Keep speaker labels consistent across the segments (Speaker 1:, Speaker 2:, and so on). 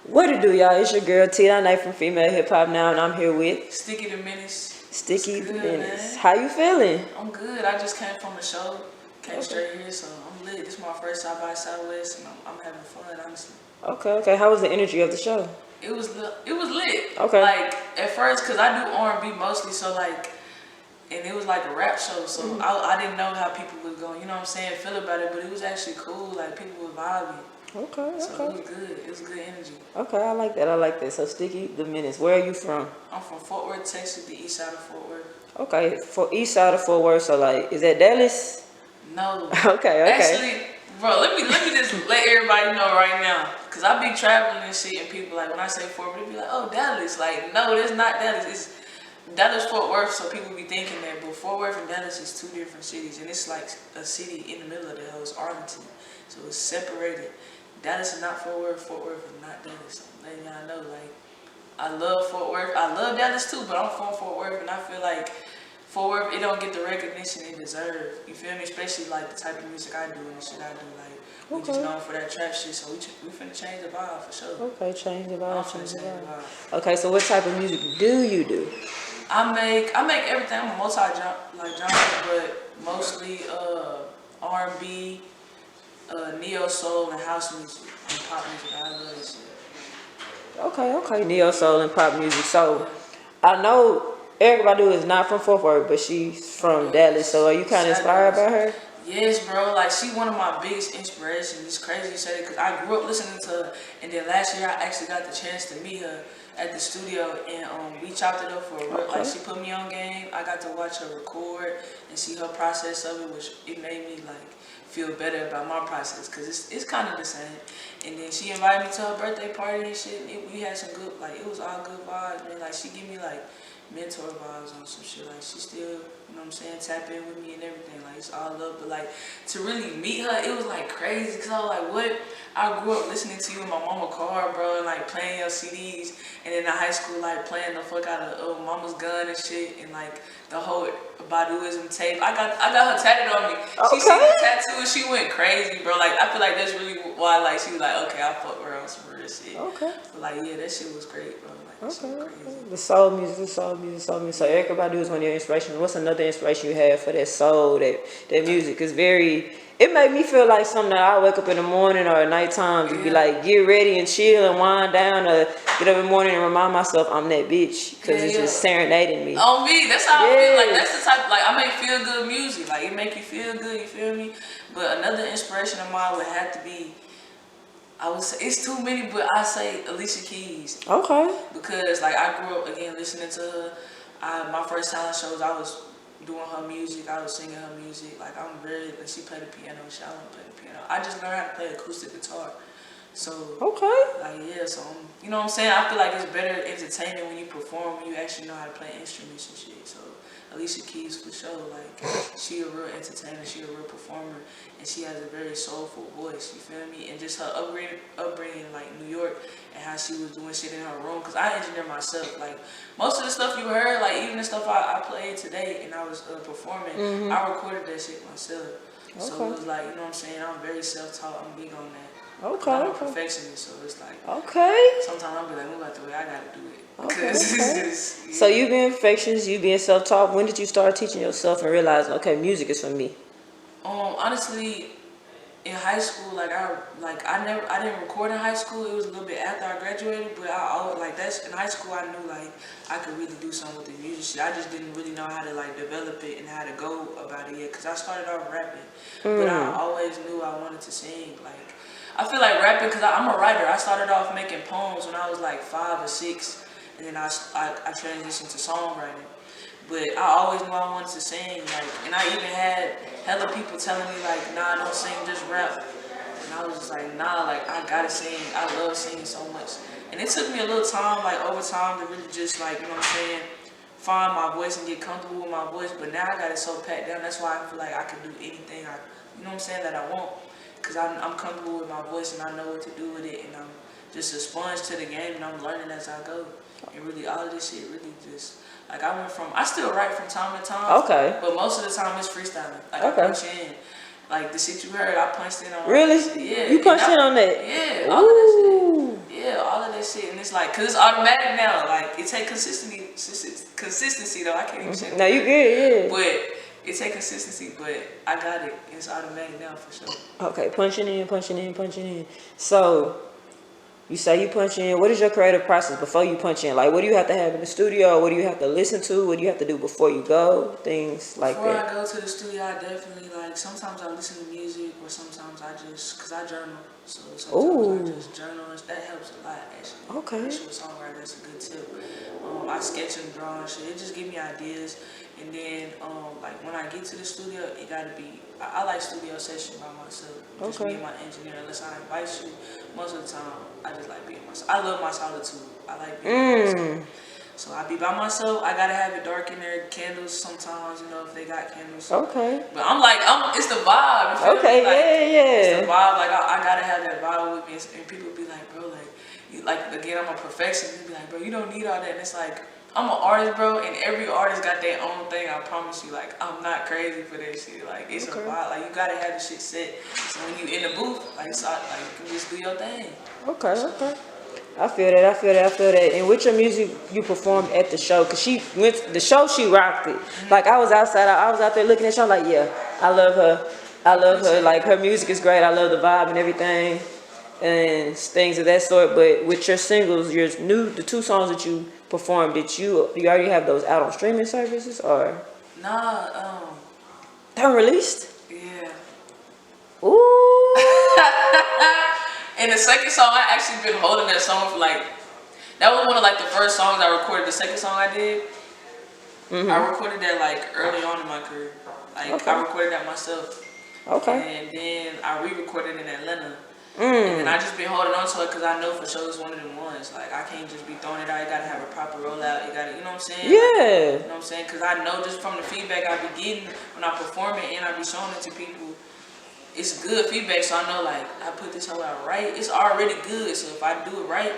Speaker 1: What it do, y'all? It's your girl Tina Knight from Female Hip Hop Now, and I'm here with
Speaker 2: Sticky the Menace.
Speaker 1: Sticky the
Speaker 2: Good,
Speaker 1: Menace.
Speaker 2: man.
Speaker 1: How you feeling?
Speaker 2: I'm good. I just came from the show, came
Speaker 1: Okay.
Speaker 2: straight here, so I'm lit. This is my first South by Southwest, and I'm having fun, honestly.
Speaker 1: Okay. How was the energy of the show?
Speaker 2: It was lit.
Speaker 1: Okay.
Speaker 2: Like at first, cause I do R&B mostly, so like, and it was like a rap show, so I didn't know how people was going, you know what I'm saying, feel about it, but it was actually cool. Like people were vibing,
Speaker 1: Okay.
Speaker 2: so it was good. It was good energy.
Speaker 1: Okay, I like that. So Sticky the Menace. Where are you from?
Speaker 2: I'm from Fort Worth, Texas, the east side of Fort Worth.
Speaker 1: Okay, for east side of Fort Worth. So like, is that Dallas?
Speaker 2: No.
Speaker 1: Okay.
Speaker 2: Actually, bro, let me just let everybody know right now, cause I be traveling and shit, and people like when I say Fort Worth, they be like, "Oh, Dallas." Like, no, that's not Dallas. It's Dallas Fort Worth. So people be thinking that, but Fort Worth and Dallas is two different cities, and it's like a city in the middle of the hell. It's Arlington, so it's separated. Dallas is not Fort Worth. Fort Worth is not Dallas. So I'm letting y'all know, like, I love Fort Worth. I love Dallas too, but I'm from Fort Worth, and I feel like Fort Worth, it don't get the recognition it deserves. You feel me? Especially like the type of music I do and the shit I do. Like, we just known for that trap shit, so we finna change the vibe for sure.
Speaker 1: Okay, change the
Speaker 2: I'm
Speaker 1: vibe.
Speaker 2: finna change the vibe.
Speaker 1: Okay, so what type of music do you do?
Speaker 2: I make everything. I'm a genre, but mostly R&B, neo soul, and house music and pop music. I love this shit.
Speaker 1: Okay, neo soul and pop music. So I know Erica Badu is not from Fort Worth, but she's from Dallas. So are you kind of inspired by her?
Speaker 2: Yes, bro. Like, she one of my biggest inspirations. It's crazy you say it, because I grew up listening to her, and then last year I actually got the chance to meet her at the studio, and we chopped it up for a real. Like, she put me on game. I got to watch her record and see her process of it, which it made me like feel better about my process, because it's kind of the same. And then she invited me to her birthday party and shit. And we had some good, like, it was all good vibes, man. Like, she give me like mentor vibes on some shit. Like, she still, you know what I'm saying, tap in with me and everything. Like, it's all love. But like, to really meet her, it was like crazy, because I was like, what? I grew up listening to you in my mama's car, bro, and like playing your CDs, and then in high school, like playing the fuck out of Mama's Gun and shit, and like the whole Baduism tape. I got her tatted on me. She seen the tattoo and she went crazy, bro. Like, I feel like that's really why, like, she was like, okay, I fuck her on some real shit.
Speaker 1: Okay.
Speaker 2: But like, yeah, that shit was great, bro. Like, shit was crazy.
Speaker 1: The soul music. So Erica Badu is one of your inspirations. What's another inspiration you have for that soul, that music? Is very. It made me feel like something that I wake up in the morning or at nighttime to be like, get ready and chill and wind down, or get up in the morning and remind myself I'm that bitch, because it's just serenading me.
Speaker 2: On me, that's how I feel. Like, that's the type. Like, I make feel good music. Like, it make you feel good. You feel me? But another inspiration of mine would have to be, I would say, it's too many, but I say Alicia Keys.
Speaker 1: Okay.
Speaker 2: Because like, I grew up again listening to her. My first talent shows, I was doing her music. I was singing her music. Like, she played the piano. She don't play the piano. I just learned how to play acoustic guitar. So like, yeah. So you know what I'm saying. I feel like it's better entertainment when you perform, when you actually know how to play instruments and shit. So Alicia Keys for sure. Like, she a real entertainer. She a real performer, and she has a very soulful voice. You feel me? And just her upbringing like New York, and how she was doing shit in her room. Cause I engineer myself. Like, most of the stuff you heard, like even the stuff I played today and I was performing, I recorded that shit myself. So it was like, you know what I'm saying. I'm very self-taught. I'm big on that. I'm a perfectionist, so it's like, sometimes I'll be like, move out the way, I gotta do it.
Speaker 1: So you being perfectionist, you being self-taught, when did you start teaching yourself and realize, okay, music is for me?
Speaker 2: Honestly, in high school, like I didn't record in high school. It was a little bit after I graduated, but I always, like, that's in high school I knew like I could really do something with the music shit. I just didn't really know how to like develop it and how to go about it yet, cause I started off rapping, but I always knew I wanted to sing. Like, I feel like rapping, because I'm a writer. I started off making poems when I was like 5 or 6, and then I transitioned to songwriting. But I always knew I wanted to sing, like, and I even had hella people telling me like, nah, don't sing, just rap. And I was just like, nah, like, I gotta sing. I love singing so much. And it took me a little time, like over time, to really just like, you know what I'm saying, find my voice and get comfortable with my voice. But now I got it so packed down. That's why I feel like I can do anything you know what I'm saying, that I want. Because I'm comfortable with my voice and I know what to do with it, and I'm just a sponge to the game, and I'm learning as I go. And really, all of this shit really just, like, I still write from time to time.
Speaker 1: Okay.
Speaker 2: But most of the time it's freestyling. Like, I punch in. Like, the shit you heard, I punched in on.
Speaker 1: Really?
Speaker 2: Yeah.
Speaker 1: You punched in on that?
Speaker 2: Yeah, all of that shit. Yeah, all of that shit, and it's like, cause it's automatic now. Like it take consistency though. I can't even say.
Speaker 1: No, you good, yeah.
Speaker 2: But it take consistency, but I got it. It's automatic now for sure.
Speaker 1: Okay, punching in, punching in, punching in. So you say you punch in. What is your creative process before you punch in? Like, what do you have to have in the studio? What do you have to listen to? What do you have to do before you go? Things like
Speaker 2: Before
Speaker 1: that.
Speaker 2: Before I go to the studio, I definitely like. Sometimes I listen to music, or sometimes I just, cause I journal. So sometimes I just journal. That helps a lot actually.
Speaker 1: Okay.
Speaker 2: Actually, a songwriter, that's a good tip. I sketch and draw and shit. It just give me ideas. And then, like when I get to the studio, it gotta be. I like studio session by myself. Just me and my engineer. Unless I invite you, most of the time I just like being myself. I love my solitude. I like being myself. So I be by myself. I gotta have it dark in there. Candles sometimes, you know, if they got candles.
Speaker 1: Okay.
Speaker 2: But it's the vibe. You feel
Speaker 1: Okay,
Speaker 2: me? Like,
Speaker 1: yeah.
Speaker 2: It's the vibe. Like I gotta have that vibe with me. And people be like, bro, like again, I'm a perfectionist. They be like, bro, you don't need all that. And it's like, I'm an artist, bro, and every artist got their own thing. I promise you. Like, I'm not crazy for that shit. Like, it's a vibe. Like, you gotta have the shit set. So when you in the booth, like, you can just do your thing.
Speaker 1: Okay. I feel that. And with your music, you performed at the show, cause she rocked it. Like I was outside, I was out there looking at you, I'm like, yeah, I love her. Like her music is great. I love the vibe and everything, and things of that sort. But with your singles, the 2 songs that you performed, did you already have those out on streaming services or?
Speaker 2: Nah,
Speaker 1: They're released.
Speaker 2: Yeah.
Speaker 1: Ooh.
Speaker 2: And the second song, I actually been holding that song for that was one of the first songs I recorded. The second song I did, I recorded that early on in my career. I recorded that myself.
Speaker 1: Okay.
Speaker 2: And then I re-recorded in Atlanta. And then I just been holding on to it because I know for sure it's one of them ones. Like I can't just be throwing it out. You gotta have a proper rollout. You gotta, you know what I'm saying?
Speaker 1: Yeah.
Speaker 2: You know what I'm saying? Because I know just from the feedback I be getting when I perform it and I be showing it to people, it's good feedback. So I know I put this whole out right. It's already good. So if I do it right,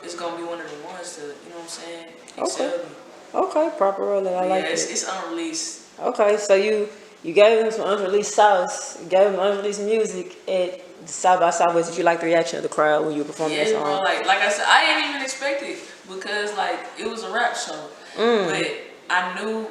Speaker 2: it's gonna be one of the ones to, you know what I'm saying? Excel me.
Speaker 1: Okay, proper rollout. I like it.
Speaker 2: It's unreleased.
Speaker 1: Okay, so you gave them some unreleased sauce. You gave them unreleased music at South by Southwest. Did you like the reaction of the crowd when you were performing that song?
Speaker 2: Bro, like I said, I didn't even expect it because it was a rap show. But I knew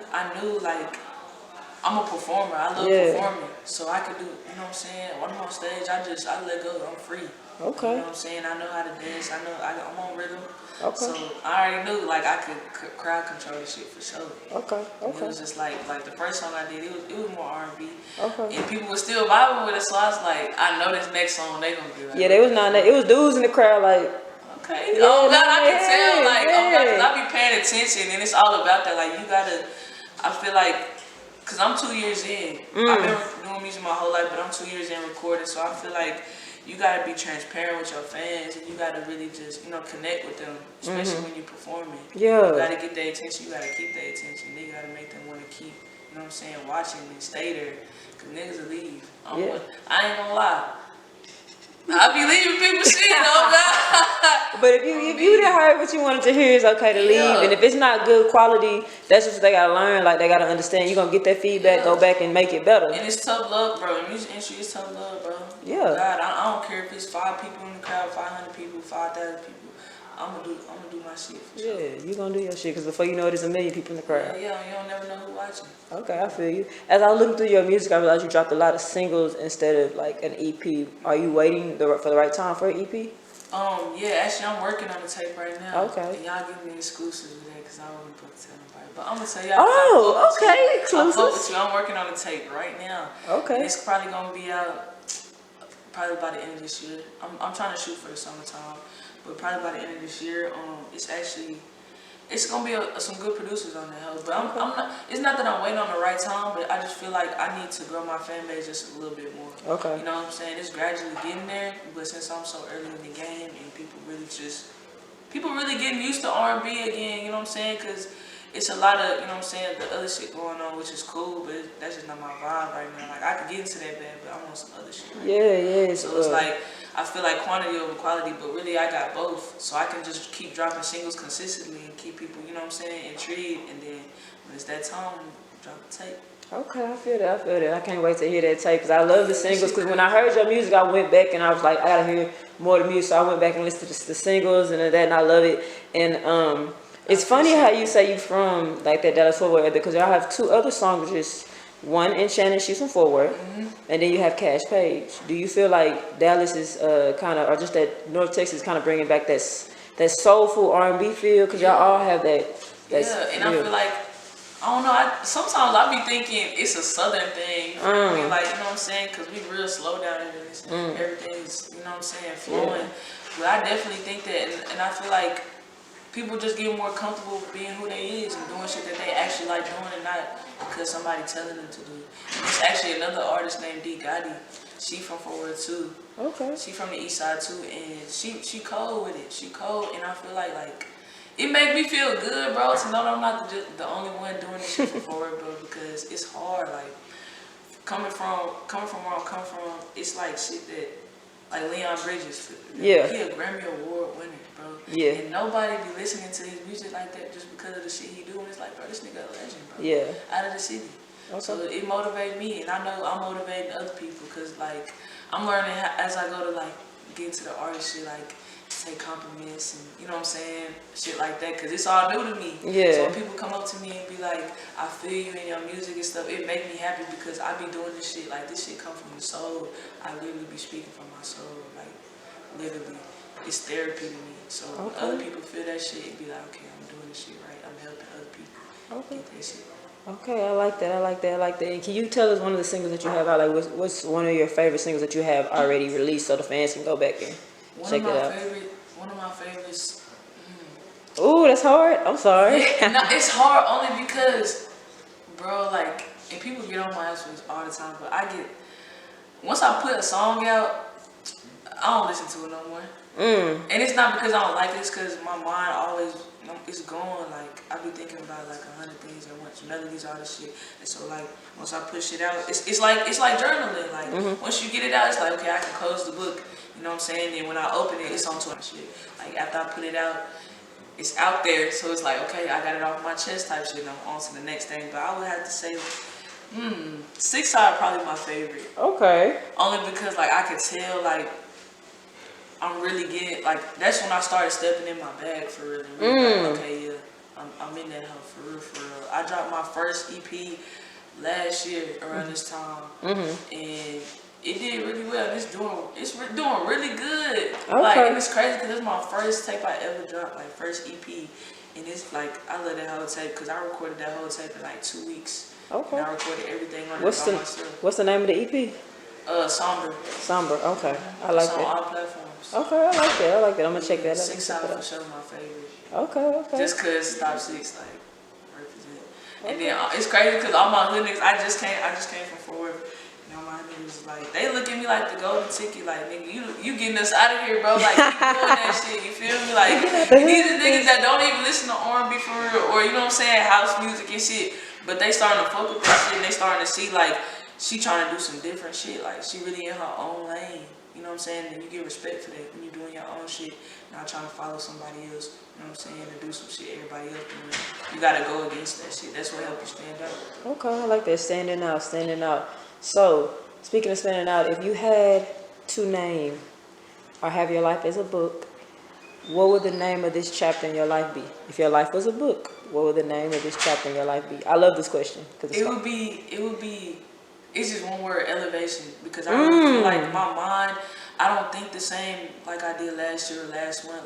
Speaker 2: I'm a performer. I love performing, so I could do. You know what I'm saying? When I'm on stage, I let go. I'm free.
Speaker 1: Okay.
Speaker 2: You know what I'm saying? I know how to dance. I know I'm on rhythm.
Speaker 1: Okay.
Speaker 2: So I already knew I could crowd control this shit for sure.
Speaker 1: Okay.
Speaker 2: And it was just like the first song I did. It was more R&B.
Speaker 1: Okay.
Speaker 2: And people were still vibing with it. So I was like, I know this next song they gonna be like.
Speaker 1: Yeah, they was not. It was dudes in the crowd
Speaker 2: Okay.
Speaker 1: Yeah,
Speaker 2: oh God, I can tell.
Speaker 1: yeah.
Speaker 2: Cause I be paying attention, and it's all about that. You gotta. I feel cause I'm 2 years in. I've been doing music my whole life, but I'm 2 years in recording, so I feel you gotta be transparent with your fans, and you gotta really just connect with them, especially when you're performing.
Speaker 1: Yeah.
Speaker 2: You gotta get their attention. You gotta keep their attention. Then you gotta make them want to keep. You know what I'm saying? Watching and stay there, cause niggas will leave. I ain't gonna lie. I be leaving people shit, oh God.
Speaker 1: But if you didn't heard what you wanted to hear, it's okay to leave. And if it's not good quality, that's what they gotta learn. They gotta understand. You're gonna get that feedback, go back and make it better.
Speaker 2: And it's tough love, bro. The music industry is tough love, bro.
Speaker 1: Yeah.
Speaker 2: God, I don't care if it's 5 people in the crowd, 500 people, 5,000 people. I'm gonna do my shit for sure.
Speaker 1: Yeah, you gonna do your shit, because before you know it, there's a million people in the crowd.
Speaker 2: Yeah, you don't never know who watching.
Speaker 1: Okay, I feel you. As I was looking through your music, I realized you dropped a lot of singles instead of an EP. Are you waiting for the right time for an EP?
Speaker 2: Yeah, actually I'm working on the tape right now.
Speaker 1: Okay.
Speaker 2: And y'all give me exclusives with that because I don't want to tell nobody. But I'm gonna tell y'all.
Speaker 1: Oh, okay, exclusives.
Speaker 2: I'm with you. I'm working on the tape right now.
Speaker 1: Okay.
Speaker 2: And it's probably gonna be out probably by the end of this year. I'm trying to shoot for the summertime. But probably by the end of this year, it's gonna be some good producers on that house. But I'm not. It's not that I'm waiting on the right time, but I just feel like I need to grow my fan base just a little bit more.
Speaker 1: Okay.
Speaker 2: You know what I'm saying? It's gradually getting there, but since I'm so early in the game and people really getting used to R&B again, you know what I'm saying? Because it's a lot of, you know what I'm saying, the other shit going on, which is cool, but that's just not my vibe right now. I could get into that bad, but I want some other shit right now.
Speaker 1: Yeah.
Speaker 2: So it's I feel like quantity over quality, but really I got both. So I can just keep dropping singles consistently and keep people, you know what I'm saying, intrigued. And then when it's that time, drop the tape.
Speaker 1: Okay, I feel that. I feel that. I can't wait to hear that tape because I love the singles. Because when I heard your music, I went back and I was like, I gotta hear more of the music. So I went back and listened to the singles and that, and I love it. And it's funny how you say you from like that Dallas Fort Worth area because y'all have two other songsters. One in Shannon, she's from Fort Worth, and then you have Cash Page. Do you feel like Dallas is kind of, or just that North Texas kind of bringing back that soulful R&B feel? Because y'all all have that.
Speaker 2: Yeah, and I feel like I don't know. Sometimes I be thinking it's a southern thing. We like, you know what I'm saying? Because we real slow down in this. Everything's, you know what I'm saying, flowing. Yeah. But I definitely think that, and I feel like people just get more comfortable being who they is and doing shit that they actually like doing and not because somebody telling them to do. And there's actually another artist named D. Gotti. She from Fort Worth too. Okay. She from the east side too, and she cold with it. She cold, and I feel like it make me feel good, bro, to know that I'm not the only one doing this shit for Fort Worth, bro, because it's hard. Like coming from where I'm coming from, it's like shit that like Leon Bridges. Yeah. He a Grammy Award winner, bro. Yeah. And nobody be listening to his music like that just because of the shit he do. And it's like, bro, this nigga a legend, bro. Yeah. Out of the city. Okay. So it motivates me, and I know I'm motivating other people because like I'm learning as I go to like get into the artist shit, like take compliments and you know what I'm saying, shit like that, because it's all new to me. Yeah. So when people come up to me and be like, I feel you in your music and stuff, it make me happy because I be doing this shit, like this shit come from the soul. I literally be speaking from my soul, like literally. It's therapy to me. So when other people feel that shit, it be like, okay, I'm doing this shit right. I'm helping other people get that shit right. Okay, I like that. I like that. I like that. And can you tell us one of the singles that you have out? Like, what's one of your favorite singles that you have already released, so the fans can go back and check it out? One of my favorites. Ooh, that's hard. I'm sorry. Yeah, no, it's hard only because, bro, like, and people get on my ass for this all the time, but once I put a song out, I don't listen to it no more. And it's not because I don't like it, it's because my mind always is going, like, I be thinking about like 100 things at once, melodies, all this shit. And so like, once I push it out, it's like journaling. Like, once you get it out, it's like, okay, I can close the book. You know what I'm saying? And when I open it, it's on to my shit. Like, after I put it out, it's out there. So it's like, okay, I got it off my chest type shit, and I'm on to the next thing. But I would have to say, Six Side probably my favorite. Okay. Only because, like, I could tell, like, I'm really getting, like, that's when I started stepping in my bag for real. Like, okay, yeah, I'm in that hoe for real. I dropped my first EP last year around this time, and it did really well. It's doing really good. Okay. Like, and it's crazy because it's my first tape I ever dropped, like first EP, and it's like I love that whole tape because I recorded that whole tape in like 2 weeks. Okay. And I recorded everything on it by myself. What's the name of the EP? Somber. Somber. Okay, I like that. It's on all platforms. Okay, I like that. I'm gonna check that out. 6 Side for sure my favorite. Okay. Just cause Top 6 like represent. Okay. And then it's crazy cause all my hood niggas, I just came from Fort Worth. You know, my niggas like they look at me like the golden ticket, like nigga, you getting us out of here, bro. Like keep doing that shit. You feel me? Like these are niggas that don't even listen to R&B for real, or you know what I'm saying, house music and shit. But they starting to focus that shit and they starting to see like she trying to do some different shit. Like she really in her own lane. You know what I'm saying? And you get respect for that when you're doing your own shit, not trying to follow somebody else. You know what I'm saying? To do some shit everybody else doing. You gotta go against that shit. That's what helps you stand out. Okay, I like that. Standing out. So, speaking of standing out, if you had to name or have your life as a book, what would the name of this chapter in your life be? If your life was a book, what would the name of this chapter in your life be? I love this question. It would be, it's just one word, elevation. Because I really feel like my mind, I don't think the same like I did last year or last month.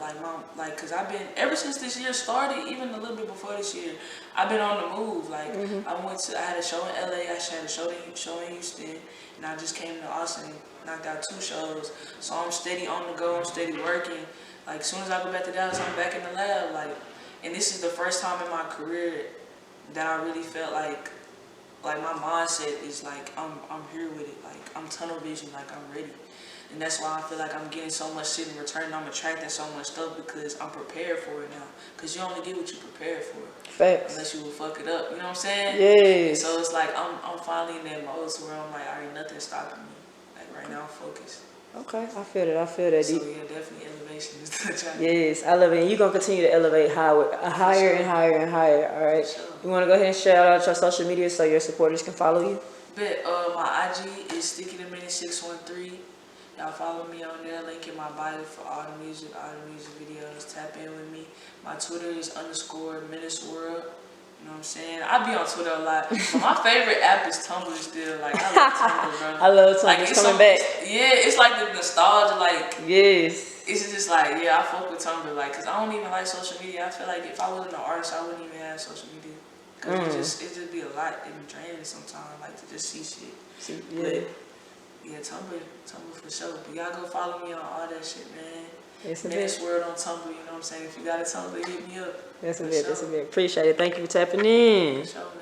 Speaker 2: Cause I've been, ever since this year started, even a little bit before this year, I've been on the move. Like I had a show in LA, I had a show in Houston, and I just came to Austin and knocked out 2 shows. So I'm steady on the go, I'm steady working. Like as soon as I go back to Dallas, I'm back in the lab. Like, and this is the first time in my career that I really felt like my mindset is like I'm here with it. Like I'm tunnel vision, like I'm ready. And that's why I feel like I'm getting so much shit in return. I'm attracting so much stuff because I'm prepared for it now. Because you only get what you prepared for. Facts. Unless you will fuck it up. You know what I'm saying? Yes. So it's like I'm finally in that mode to where I'm like, already nothing's stopping me. Like right now I'm focused.
Speaker 1: Okay, I feel that. I feel that.
Speaker 2: So yeah, definitely elevation is the challenge.
Speaker 1: Yes, I love it. And you're going to continue to elevate higher and higher and higher, all right?
Speaker 2: Sure.
Speaker 1: You want to go ahead and shout out your social media so your supporters can follow you?
Speaker 2: But my IG is Sticky613. Y'all follow me on there. Link in my bio for all the music videos. Tap in with me. My Twitter is _menace world. You know what I'm saying? I be on Twitter a lot. But my favorite app is Tumblr still. Like, I love Tumblr, bro.
Speaker 1: I love Tumblr.
Speaker 2: Like,
Speaker 1: It's coming back.
Speaker 2: Yeah, it's like the nostalgia, like.
Speaker 1: Yes.
Speaker 2: It's just like, yeah, I fuck with Tumblr, like, cause I don't even like social media. I feel like if I wasn't an artist, I wouldn't even have social media. Cause it just be a lot. It be draining sometimes, like, to just see shit.
Speaker 1: Yeah.
Speaker 2: But, yeah, Tumblr for sure. But y'all go follow me on all that shit, man.
Speaker 1: Yes, a
Speaker 2: Menace
Speaker 1: bit.
Speaker 2: World on Tumblr, you know what I'm saying? If you got a Tumblr, hit me up.
Speaker 1: That's a bit. Appreciate it. Thank you for tapping in.
Speaker 2: For sure, man.